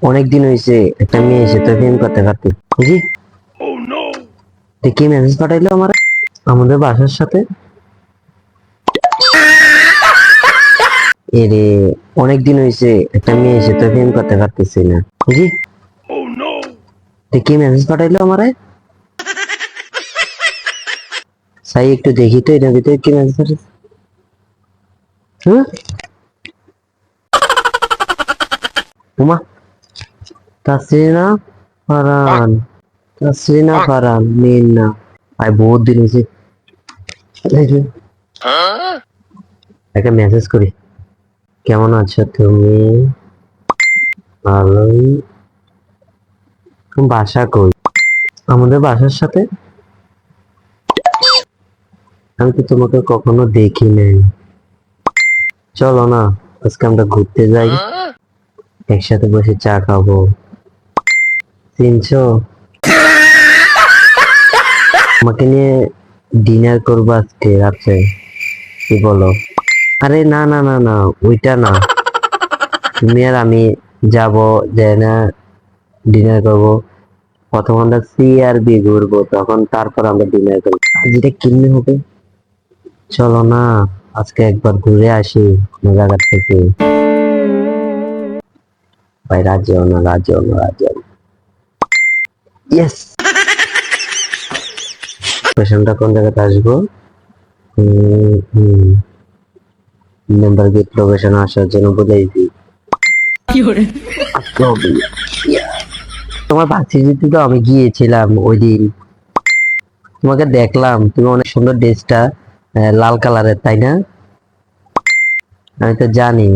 অনেক দিন হয়েছে একটা মেয়ে এসে তো প্রেম করতে পারতি বুঝি। কি মেসেজ পাঠাইলো আমার আমাদের বাসার সাথে। এরে অনেক দিন হয়েছে একটা মেয়ে এসে তো প্রেম করতে পারতেছি না বুঝি। কি মেসেজ পাঠাইলো আমারে। সাই একটু দেখি তো এটার ভিতরে কি মেসেজ পাঠাইছে। হ্যাঁ উমা, তাসরিনা ফারহান, তাসরিনা ফারহান মেয়ের না। ভাই বহুত দিন হয়েছে। দেখি, একটা মেসেজ করি। কেমন আছো তুমি? ভালোই। বাসা কই? আমাদের বাসার সাথে। আমি তো তোমাকে কখনো দেখি নাই। চলো না আজকে আমরা ঘুরতে যাই, একসাথে বসে চা খাবো। চিনছো? আমাকে নিয়ে ডিনার করবো আজকে রাত্রে, কি বলো? আরে না না না না, ওইটা না। তুমি আর আমি যাব, যে না ডিনার করবো। প্রথম আমরা CRB ঘুরবো, তখন তারপর আমরা ডিনার করবো। আর যেটা কিনলে হবে। চলো না আজকে একবার ঘুরে আসি কোনো জায়গা থেকে। ভাই রাজি হও না, রাজি হও না, রাজি হও না। ইয়েস। লোকেশনটা কোন জায়গাতে আসবো? নাম্বার গেট লোকেশন আসার জন্য বলেছি। আসতে হবে। তোমার ভার্সিটিতে তো আমি গিয়েছিলাম ওই দিন, তোমাকে দেখলাম, তুমি অনেক সুন্দর ড্রেসটা লাল কালারের, তাই না? আমি তো জানি।